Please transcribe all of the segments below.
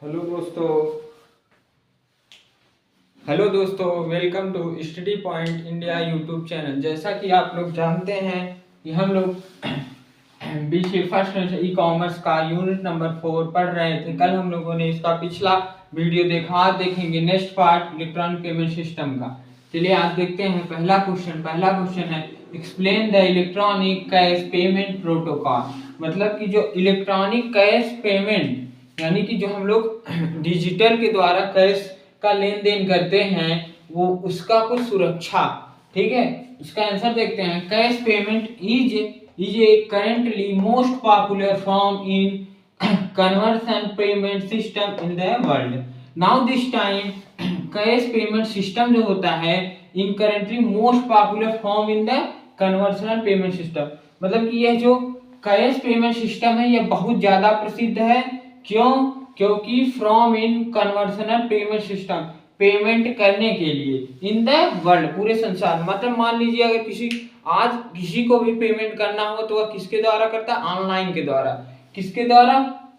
Hello दोस्तों hello दोस्तों, welcome to study point India YouTube channel. जैसा कि आप लोग जानते हैं कि हम लोग बीसी फर्स्ट ई कॉमर्स का यूनिट नंबर 4 पढ़ रहे थे। कल हम लोगों ने इसका पिछला वीडियो देखा। आज देखेंगे next part electronic payment system का। चलिए आज देखते हैं पहला क्वेश्चन है explain the electronic cash payment protocol. मतलब कि जो इलेक्ट्रॉनिक कैश पेमेंट यानी कि जो हम लोग डिजिटल के द्वारा कैश का लेन देन करते हैं वो उसका कुछ सुरक्षा। ठीक है, इसका आंसर देखते हैं। Cash payment is a currently most popular form in conversion payment system in the world. Now this time cash payment system जो होता है in currently most popular form in the conversional payment system. मतलब कि यह जो cash payment system है यह बहुत ज्यादा प्रसिद्ध है। क्यों? क्योंकि from in conversional payment system, payment करने के लिए इन द वर्ल्ड, पूरे संसार। मतलब मान लीजिए अगर किसी को भी पेमेंट करना हो तो वह किसके द्वारा करता है? ऑनलाइन के द्वारा। किसके द्वारा?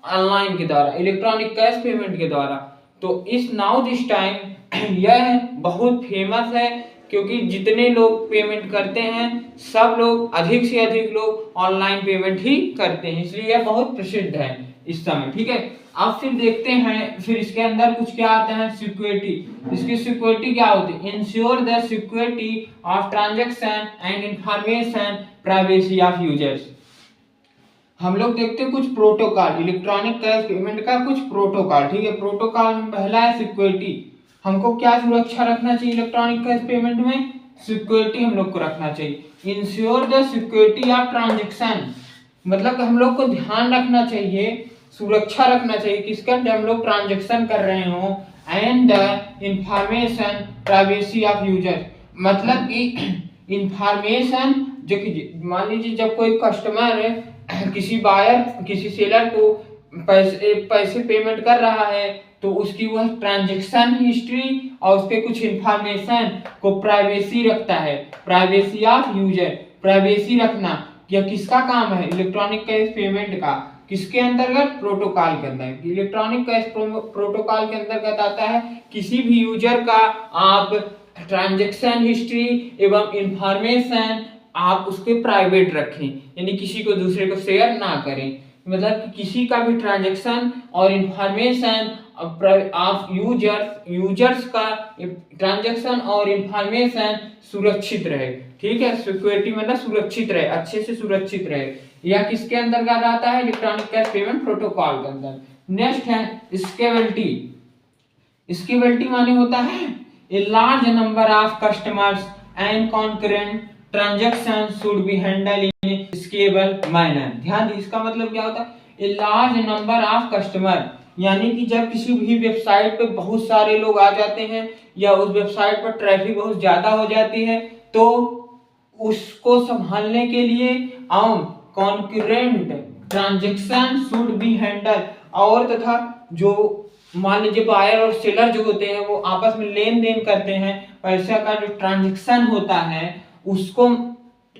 ऑनलाइन के द्वारा, इलेक्ट्रॉनिक कैश पेमेंट के द्वारा। तो इस नाउ दिस टाइम यह बहुत फेमस है क्योंकि जितने लोग पेमेंट करते हैं सब लोग, अधिक से अधिक लोग ऑनलाइन पेमेंट ही करते हैं, इसलिए यह बहुत प्रसिद्ध है इस समय। ठीक है, अब फिर देखते हैं फिर इसके अंदर कुछ क्या आता है? सिक्योरिटी। इसकी सिक्योरिटी क्या होती है? Ensure the security of transaction and information privacy of users. हम लोग देखते हैं कुछ प्रोटोकॉल, इलेक्ट्रॉनिक कैश पेमेंट का कुछ प्रोटोकॉल। ठीक है, प्रोटोकॉल में पहला है सिक्योरिटी। हमको क्या सुरक्षा रखना चाहिए इलेक्ट्रॉनिक कैश पेमेंट में? सिक्योरिटी हम लोग को रखना चाहिए। Ensure the security of transaction, मतलब हम लोग को ध्यान रखना चाहिए, सुरक्षा रखना चाहिए किसका? जब हम लोग ट्रांजैक्शन कर रहे हो। And the information privacy of user, मतलब कि इंफॉर्मेशन जो कि मान लीजिए जब कोई कस्टमर किसी बायर किसी सेलर को पैसे पेमेंट कर रहा है तो उसकी वह ट्रांजैक्शन हिस्ट्री और उसके कुछ इंफॉर्मेशन को प्राइवेसी रखता है। प्राइवेसी ऑफ यूजर, प्राइवेसी रखना यह किसका काम है? इलेक्ट्रॉनिक कैश पेमेंट का। किसके अंतर्गत? प्रोटोकॉल के अंदर। इलेक्ट्रॉनिक कैश प्रोटोकॉल के अंतर्गत आता है किसी भी यूजर का आप ट्रांजैक्शन हिस्ट्री एवं इंफॉर्मेशन आप उसके प्राइवेट रखें, यानी किसी को दूसरे को शेयर ना करें। मतलब कि किसी का भी ट्रांजैक्शन और इंफॉर्मेशन ऑफ यूजर्स का ट्रांजैक्शन और इंफॉर्मेशन सुरक्षित रहे। ठीक है, सिक्योरिटी मतलब सुरक्षित रहे, अच्छे से सुरक्षित रहे। यह किसके अंतर्गत आता है? इलेक्ट्रॉनिक कैश पेमेंट प्रोटोकॉल के अंदर। नेक्स्ट है स्केलेबिलिटी। स्केलेबिलिटी माने होता है a large number of customers and concurrent transaction should be handle in scalable manner. ध्यान दीजिए, इसका मतलब क्या होता है? A large number of customer, यानी कि जब किसी भी वेबसाइट पे बहुत सारे लोग आ जाते हैं या उस वेबसाइट पर ट्रैफिक बहुत ज्यादा हो जाती है तो उसको संभालने के लिए concurrent transaction should be handle, और तथा जो मान लीजिए बायर और सेलर जो होते हैं वो आपस में लेन देन करते हैं, पैसा का जो ट्रांजैक्शन होता है उसको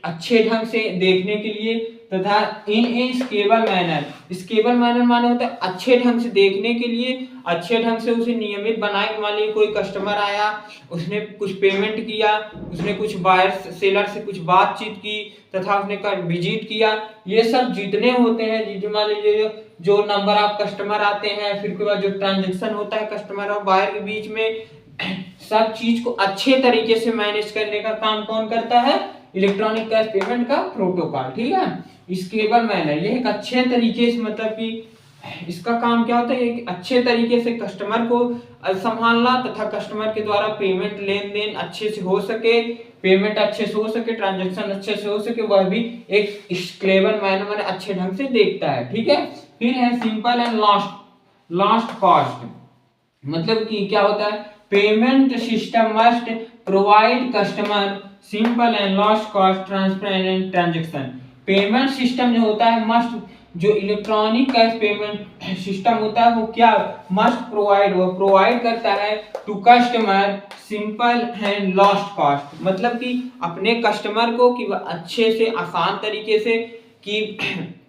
अच्छे ढंग से देखने के लिए तथा इन ए स्टेबल मैनर। स्टेबल मैनर माने होता है अच्छे ढंग से देखने के लिए, अच्छे ढंग से उसे नियमित बनाए। मान लीजिए कोई कस्टमर आया, उसने कुछ पेमेंट किया, उसने कुछ बायर सेलर से कुछ बातचीत की तथा उसने विजिट किया। ये सब जितने होते हैं, मान लीजिए जो नंबर ऑफ कस्टमर आते हैं, फिर के बाद जो ट्रांजेक्शन होता है कस्टमर और बायर के बीच में, सब चीज को अच्छे तरीके से मैनेज करने का काम कौन करता है? इलेक्ट्रॉनिक कैश पेमेंट का प्रोटोकॉल। ठीक है, स्केलेबल मैनर, ये एक अच्छे तरीके से, मतलब कि इसका काम क्या होता है? एक अच्छे तरीके से कस्टमर को संभालना तथा कस्टमर के द्वारा पेमेंट लेन देन अच्छे से हो सके, पेमेंट अच्छे से हो सके, ट्रांजैक्शन अच्छे से हो सके, वह भी एक स्केलेबल मैनर में अच्छे ढंग से देखता है। ठीक है, फिर है सिंपल एंड लास्ट कॉस्ट। मतलब कि क्या होता है? Payment system must provide customer simple and lost cost transparent transaction. Payment system जो होता है मस्ट, जो इलेक्ट्रॉनिक कैश पेमेंट सिस्टम होता है वो क्या मस्ट प्रोवाइड, वो प्रोवाइड करता है to customer simple and lost cost. मतलब कि अपने कस्टमर को कि वह अच्छे से आसान तरीके से कि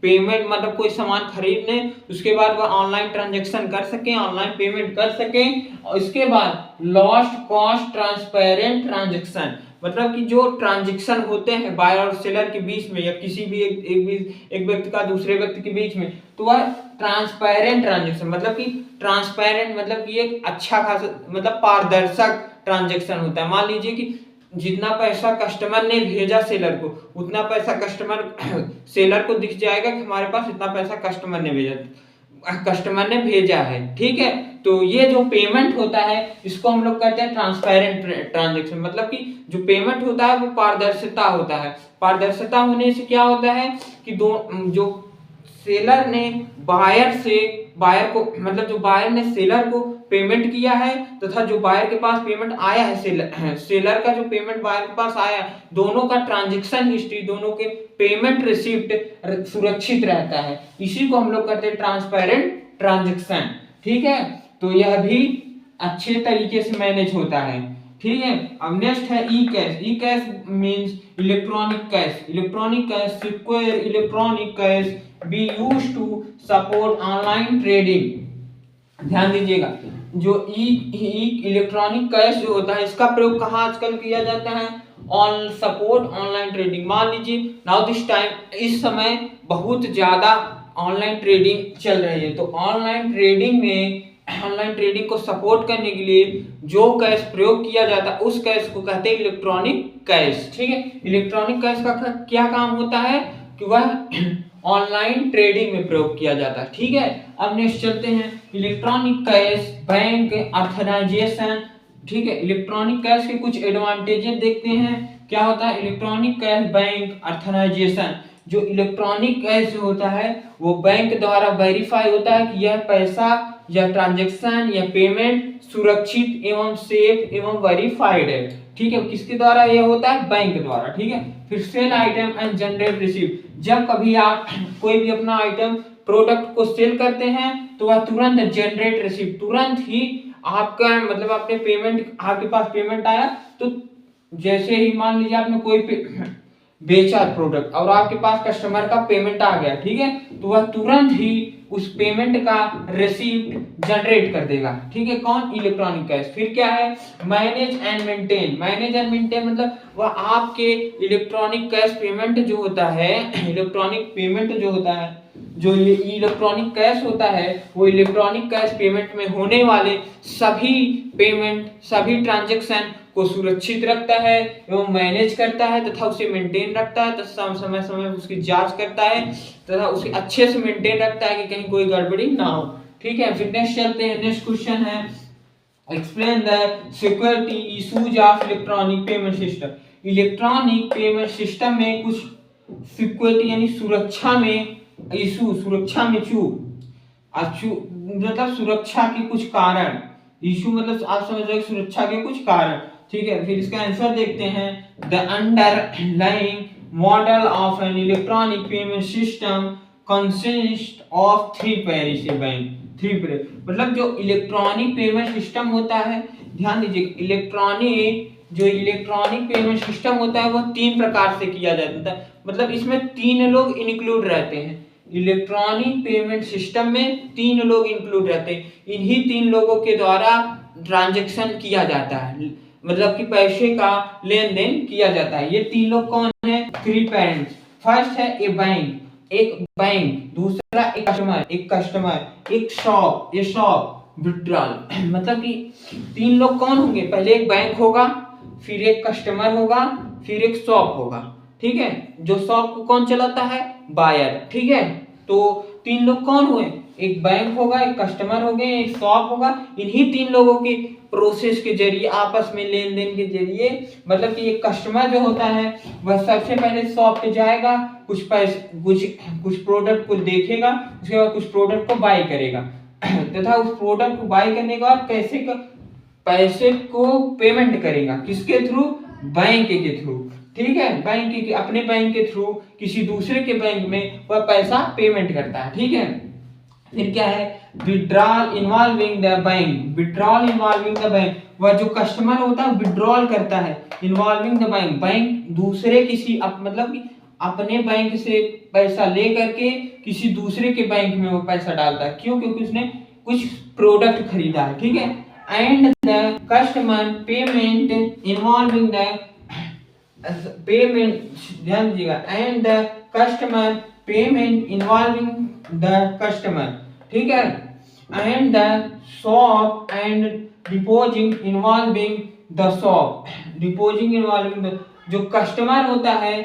पेमेंट मतलब कोई सामान खरीद लें, उसके बाद वह ऑनलाइन ट्रांजैक्शन कर सकें, ऑनलाइन पेमेंट कर सकें। और इसके बाद लॉस्ट कॉस्ट ट्रांसपेरेंट ट्रांजैक्शन, मतलब कि जो ट्रांजैक्शन होते हैं बायर और सेलर के बीच में या किसी भी एक व्यक्ति का दूसरे व्यक्ति के बीच में, तो वह ट्रांसपेरेंट ट्रांजैक्शन, मतलब कि ट्रांसपेरेंट मतलब कि एक अच्छा खासा मतलब पारदर्शक ट्रांजैक्शन होता है। मान लीजिए कि जितना पैसा कस्टमर ने भेजा सेलर को, उतना पैसा कस्टमर सेलर को दिख जाएगा कि हमारे पास इतना पैसा कस्टमर ने भेजा है। ठीक है, तो ये जो पेमेंट होता है इसको हम लोग कहते हैं ट्रांसपेरेंट ट्रांजैक्शन, मतलब कि जो पेमेंट होता है वो पारदर्शिता होता है। पारदर्शिता होने से क्या होता है कि जो सेलर ने बायर को मतलब जो बायर ने सेलर को पेमेंट किया है तथा जो बायर के पास पेमेंट आया है, सेलर का जो पेमेंट बायर के पास आया, दोनों का ट्रांजैक्शन हिस्ट्री, दोनों के पेमेंट रिसीप्ट सुरक्षित रहता है। इसी को हम लोग कहते हैं ट्रांसपेरेंट ट्रांजैक्शन। ठीक है, तो यह भी अच्छे तरीके से मैनेज होता है। ठीक है, अब नेक्स्ट है e cash. E cash means electronic cash. Electronic cash secure electronic cash be used to support online trading. ध्यान दीजिएगा, जो ई इलेक्ट्रॉनिक कैश जो होता है इसका प्रयोग कहाँ आजकल किया जाता है? On support online trading. मान लीजिए नाउ दिस टाइम, इस समय बहुत ज्यादा ऑनलाइन ट्रेडिंग चल रही है, तो ऑनलाइन ट्रेडिंग को सपोर्ट करने के लिए जो कैश प्रयोग किया जाता है उस कैश को कहते हैं इलेक्ट्रॉनिक कैश। ठीक है, इलेक्ट्रॉनिक कैश का क्या काम होता है कि वह ऑनलाइन ट्रेडिंग में प्रयोग किया जाता है। ठीक है, अब नेक्स्ट चलते हैं इलेक्ट्रॉनिक कैश बैंक ऑथराइजेशन। ठीक है, इलेक्ट्रॉनिक कैश के कुछ एडवांटेजेस देखते हैं। क्या होता है इलेक्ट्रॉनिक कैश बैंक ऑथराइजेशन? जो इलेक्ट्रॉनिक कैश जो होता है वो बैंक द्वारा वेरीफाई होता है कि यह पैसा या ट्रांजैक्शन या पेमेंट सुरक्षित एवं सेफ एवं वेरीफाइड है। ठीक है, किसके द्वारा यह होता है? बैंक द्वारा। ठीक है, फिर sale item and generate receipt. जब कभी आप कोई भी अपना आइटम प्रोडक्ट को सेल करते हैं तो वह तुरंत जनरेट रिसीप्ट, तुरंत ही आपका मतलब आपने पेमेंट, आपके पास पेमेंट आया तो जैसे ही मान लीजिए आपने कोई बेचा प्रोडक्ट और आपके पास कस्टमर का पेमेंट आ गया, ठीक है, तो वह तुरंत ही उस पेमेंट का रिसीप्ट जनरेट कर देगा। ठीक है, कौन? Electronic cash. फिर क्या है? Manage and maintain. Manage and maintain मतलब वह आपके इलेक्ट्रॉनिक कैश पेमेंट जो होता है, इलेक्ट्रॉनिक पेमेंट जो होता है, जो ये इलेक्ट्रॉनिक कैश होता है वो इलेक्ट्रॉनिक कैश पेमेंट में होने वाले सभी पेमेंट, सभी ट्रांजैक्शन को सुरक्षित रखता है एवं मैनेज करता है तथा उसे मेंटेन रखता है तथा समय समय उसकी जांच करता है तथा उसे अच्छे से मेंटेन रखता है कि कहीं कोई गड़बड़ी ना हो। ठीक है, फिर नेक्स्ट चलते हैं। नेक्स्ट क्वेश्चन है explain the security issues of electronic payment system. Electronic payment system में कुछ सिक्योरिटी यानी सुरक्षा में इशू, सुरक्षा में चूक, मतलब सुरक्षा के कुछ कारण, इशू मतलब आप समझ रहे सुरक्षा के कुछ कारण। ठीक है, फिर इसका आंसर देखते हैं। The underlying model of an electronic payment system consist of three pairs bank. Three pair मतलब जो इलेक्ट्रॉनिक पेमेंट सिस्टम होता है, ध्यान दीजिए, जो इलेक्ट्रॉनिक पेमेंट सिस्टम होता है वो तीन प्रकार से किया जाता है, मतलब इसमें तीन लोग इंक्लूड रहते हैं। इलेक्ट्रॉनिक पेमेंट सिस्टम में तीन लोग इंक्लूड रहते हैं, इन्हीं तीन लोगों के द्वारा ट्रांजैक्शन किया जाता है, मतलब कि पैसे का लेन देन किया जाता है। ये तीन लोग कौन है? Three parents. फर्स्ट है ए बैंक, दूसरा एक कस्टमर, एक शॉप, ये शॉप विड्रॉल। मतलब कि तीन लोग कौन होंगे? पहले एक बैंक होगा, फिर एक कस्टमर होगा, फिर एक शॉप होगा। ठीक है, जो शॉप को कौन चलाता है? बायर। ठीक है, तो तीन लोग कौन हुए? एक बैंक होगा, एक कस्टमर हो गए, एक शॉप होगा। इन्हीं तीन लोगों की प्रोसेस के जरिए, आपस में लेन देन के जरिए, मतलब कि एक कस्टमर जो होता है वह सबसे पहले शॉप पे जाएगा, कुछ प्रोडक्ट को देखेगा, उसके बाद कुछ प्रोडक्ट को बाय करेगा तथा उस प्रोडक्ट को बाय करने के बाद पैसे को पेमेंट करेगा। किसके थ्रू? बैंक के थ्रू। ठीक है, अपने बैंक के थ्रू किसी दूसरे के बैंक में वह पैसा पेमेंट करता है। ठीक है, फिर क्या है? Withdrawal involving the bank. Withdrawal involving the bank, वह जो कस्टमर होता है विड्रॉल करता है, इन्वॉल्विंग द बैंक, बैंक दूसरे किसी मतलब कि अपने बैंक से पैसा ले करके किसी दूसरे के बैंक में वो पैसा डालता है। क्यों? क्योंकि उसने कुछ प्रोडक्ट खरीदा है, ठीक है। And the customer payment involving the payment, ध्यान दीजिएगा, and the customer payment involving the customer, ठीक है, and the shop and deposit involving the shop, deposit involving the, जो कस्टमर होता है,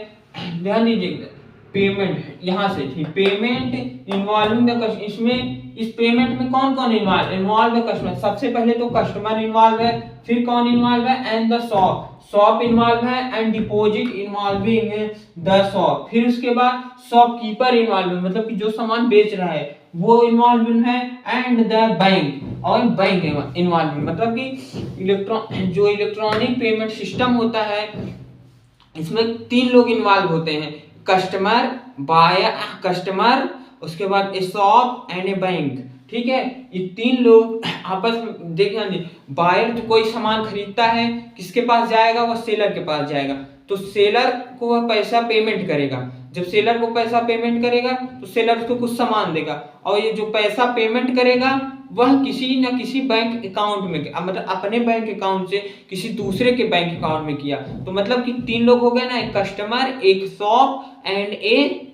ध्यान दीजिएगा, पेमेंट यहाँ से थी, पेमेंट इन्वॉल्विंग द कस्टमर, इसमें इस पेमेंट में कौन कौन इन्वॉल्व है? कस्टमर। सबसे पहले तो कस्टमर इन्वॉल्व है, फिर कौन इन्वॉल्व है? And the shop, shop involve है, and deposit involving the shop, फिर उसके बाद शॉपकीपर इन्वॉल्व है, मतलब कि जो सामान बेच रहा है वो इन्वॉल्व है, एंड द बैंक, और बैंक इन्वॉल्व, मतलब कि जो इलेक्ट्रॉनिक पेमेंट सिस्टम होता है इसमें 3 लोग इन्वॉल्व होते हैं, कस्टमर, बायर, कस्टमर, उसके बाद ए शॉप एंड ए बैंक, ठीक है। ये 3 लोग आपस में देखना नहीं, बायर तो कोई सामान खरीदता है, किसके पास जाएगा? वो सेलर के पास जाएगा, तो सेलर को वह पैसा पेमेंट करेगा, जब सेलर को पैसा पेमेंट करेगा तो सेलर उसको कुछ सामान देगा, और ये जो पैसा पेमेंट करेगा वह किसी न किसी बैंक अकाउंट में, मतलब अपने बैंक अकाउंट से किसी दूसरे के बैंक अकाउंट में किया, तो मतलब कि 3 लोग हो गए ना, एक कस्टमर, एक शॉप एंड ए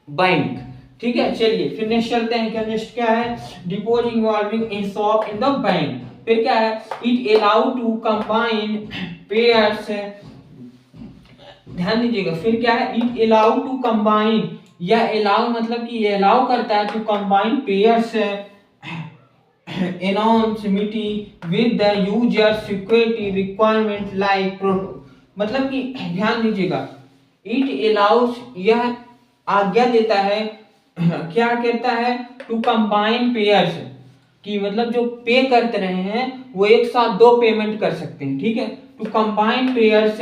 बैंक, ठीक है। चलिए फिर नेक्स्ट चलते हैं, क्या नेक्स्ट क्या है? Deposit involving in shop in the bank, फिर क्या है? It allow to combine pairs, ध्यान दीजिएगा, फिर क्या है? इट अलाउ टू कंबाइन, या अलाउ मतलब कि ये अलाउ करता है to combine pairs anonymity with the user security requirement like मतलब कि ध्यान दीजिएगा, it allows, यह आज्ञा देता है, क्या कहता है? टू कंबाइन पेयर्स, कि मतलब जो पे करते रहे हैं वो एक साथ 2 पेमेंट कर सकते हैं, ठीक है। To combine pairs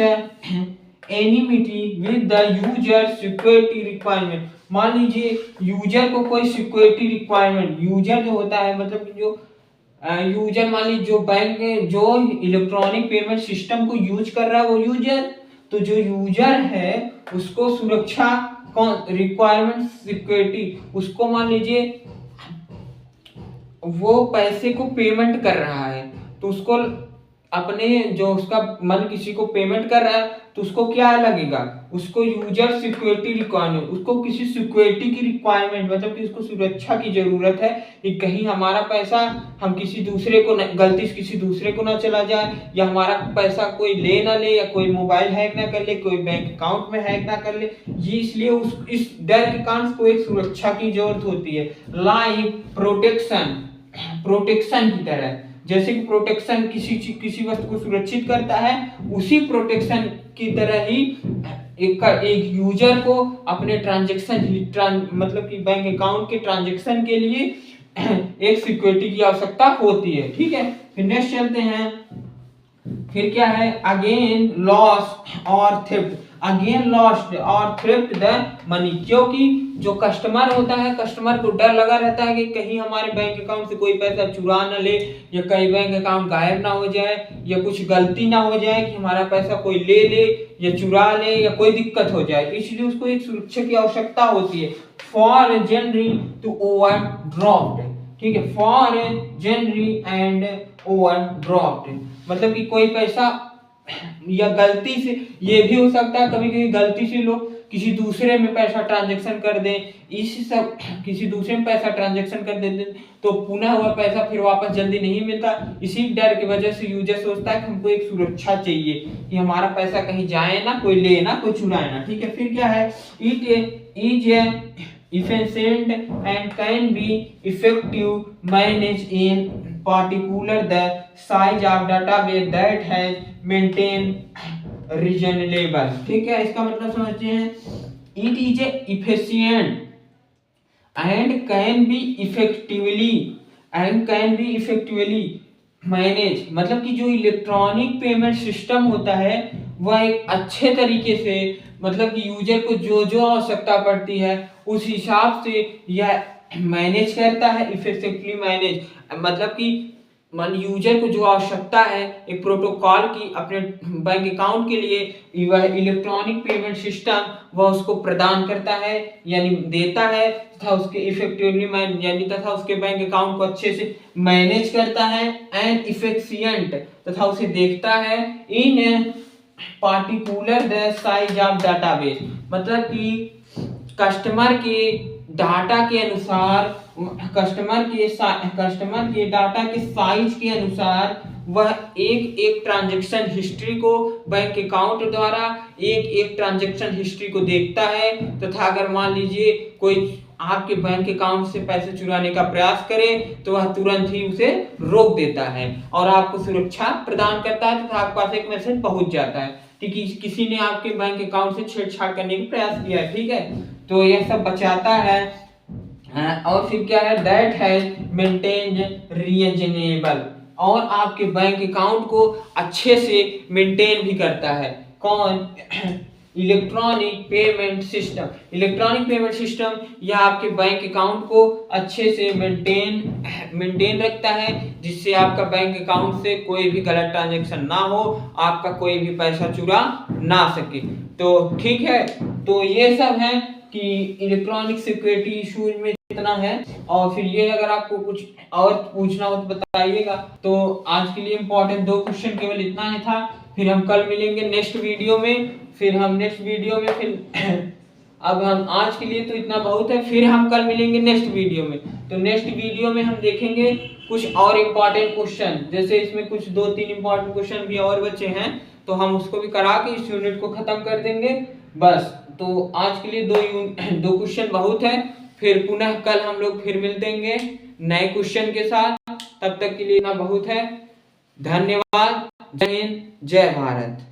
anonymity with the user security requirement, मान लीजिए यूजर को कोई सिक्योरिटी रिक्वायरमेंट, यूजर जो होता है मतलब कि जो यूजर, मान लीजिए जो बैंक जो इलेक्ट्रॉनिक पेमेंट सिस्टम को यूज कर रहा है वो यूजर, तो जो यूजर है उसको सुरक्षा कौन रिक्वायरमेंट सिक्योरिटी, उसको मान लीजिए वो पैसे को पेमेंट कर रहा है तो उसको अपने जो उसका मन किसी को पेमेंट कर रहा है तो उसको क्या लगेगा? उसको यूजर सिक्योरिटी रिक्वायरमेंट, उसको किसी सिक्योरिटी की रिक्वायरमेंट, मतलब कि उसको सुरक्षा की जरूरत है कि कहीं हमारा पैसा हम किसी दूसरे को गलती से किसी दूसरे को ना चला जाए, या हमारा पैसा कोई ले ना ले, या कोई मोबाइल हैक ना कर ले, कोई बैंक अकाउंट में हैक ना कर ले। ये इसलिए इस डर के कारण को एक सुरक्षा की जरूरत होती है, लाइक प्रोटेक्शन की तरह, जैसे कि प्रोटेक्शन किसी वस्तु को सुरक्षित करता है, उसी प्रोटेक्शन की तरह ही एक यूजर को अपने मतलब कि बैंक अकाउंट के ट्रांजैक्शन के लिए एक सिक्योरिटी की आवश्यकता होती है, ठीक है। फिर नेक्स्ट चलते हैं, फिर क्या है? अगेन लॉस और थेफ्ट, अगेन लॉस्ट और थ्रिफ्ट द मनी, क्योंकि जो कस्टमर होता है, कस्टमर को डर लगा रहता है कि कहीं हमारे बैंक अकाउंट से कोई पैसा चुरा ना ले, या कहीं बैंक अकाउंट गायब ना हो जाए, या कुछ गलती ना हो जाए कि हमारा पैसा कोई ले ले या चुरा ले, या कोई दिक्कत हो जाए, इसलिए उसको एक सुरक्षा की आवश्यकता होती है। फॉर जनरली टू ओवरड्राफ्ट, ठीक है, फॉर जनरली एंड ओवरड्राफ्ट, मतलब कि कोई पैसा या गलती से, ये भी हो सकता है कभी कभी गलती से लोग किसी दूसरे में पैसा ट्रांजैक्शन कर दें, इसी सब किसी दूसरे में पैसा ट्रांजैक्शन कर देते तो पुनः वह पैसा फिर वापस जल्दी नहीं मिलता। इसी डर की वजह से यूजर सोचता है कि हमको एक सुरक्षा चाहिए कि हमारा पैसा कहीं जाए ना, कोई ले ना, कोई चुराए ना, ठीक है। फिर क्या है? It is efficient and can be effective managed in particular the size of database that has maintained reasonable, ठीक है। इसका मतलब समझते हैं, it is efficient and can be effectively manage, मतलब कि जो इलेक्ट्रॉनिक पेमेंट सिस्टम होता है वह एक अच्छे तरीके से, मतलब कि यूजर को जो जो आवश्यकता पड़ती है उस हिसाब से यह मैनेज करता है, इफेक्टिवली मैनेज, मतलब कि मान यूजर को जो आवश्यकता है एक प्रोटोकॉल की अपने बैंक अकाउंट के लिए, वह इलेक्ट्रॉनिक पेमेंट सिस्टम वह उसको प्रदान करता है यानी देता है, तथा उसके इफेक्टिवली यानी तथा उसके बैंक अकाउंट को अच्छे से मैनेज करता है एंड इफिशिएंट, तथा उसे देखता है इन particular the size of database, मतलब कि कस्टमर के डाटा के अनुसार, कस्टमर के डाटा के साइज के अनुसार वह एक एक ट्रांजैक्शन हिस्ट्री को बैंक अकाउंट द्वारा एक एक ट्रांजैक्शन हिस्ट्री को देखता है, तथा अगर मान लीजिए कोई आपके बैंक अकाउंट से पैसे चुराने का प्रयास करे तो वह तुरंत ही उसे रोक देता है और आपको सुरक्षा प्रदान करता है, तथा आपके पास एक मैसेज पहुंच जाता है कि किसी ने आपके बैंक अकाउंट से छेड़छाड़ करने का प्रयास किया है। ठीक है, तो यह सब बचाता है। और फिर क्या है, दैट हैज मेंटेन रीजनेबल, और आपके बैंक अकाउंट को अच्छे से मेंटेन भी करता है। कौन? Electronic payment system. Electronic payment system यह आपके बैंक अकाउंट को अच्छे से मेंटेन रखता है, जिससे आपका बैंक अकाउंट से कोई भी गलत ट्रांजैक्शन ना हो, आपका कोई भी पैसा चुरा ना सके। तो ठीक है, तो ये सब है कि इलेक्ट्रॉनिक सिक्योरिटी इश्यूज में इतना है। और फिर ये अगर आपको कुछ और पूछना हो तो बताइएगा। तो आज के लिए इम्पोर्टेंट 2 क्वेश्चन केवल इतना ही था। फिर हम कल मिलेंगे नेक्स्ट वीडियो में। फिर अब हम आज के लिए तो इतना बहुत है, फिर हम कल मिलेंगे नेक्स्ट वीडियो में। तो नेक्स्ट वीडियो में हम देखेंगे कुछ और इम्पोर्टेंट क्वेश्चन, जैसे इसमें कुछ 2-3 इम्पोर्टेंट क्वेश्चन भी और बचे हैं, तो हम उसको भी करा के इस यूनिट को खत्म कर देंगे बस। तो आज के लिए 2 क्वेश्चन बहुत है। फिर पुनः कल हम लोग फिर मिलतेंगे नए क्वेश्चन के साथ। तब तक के लिए इतना बहुत है। धन्यवाद। जय हिंद, जय भारत।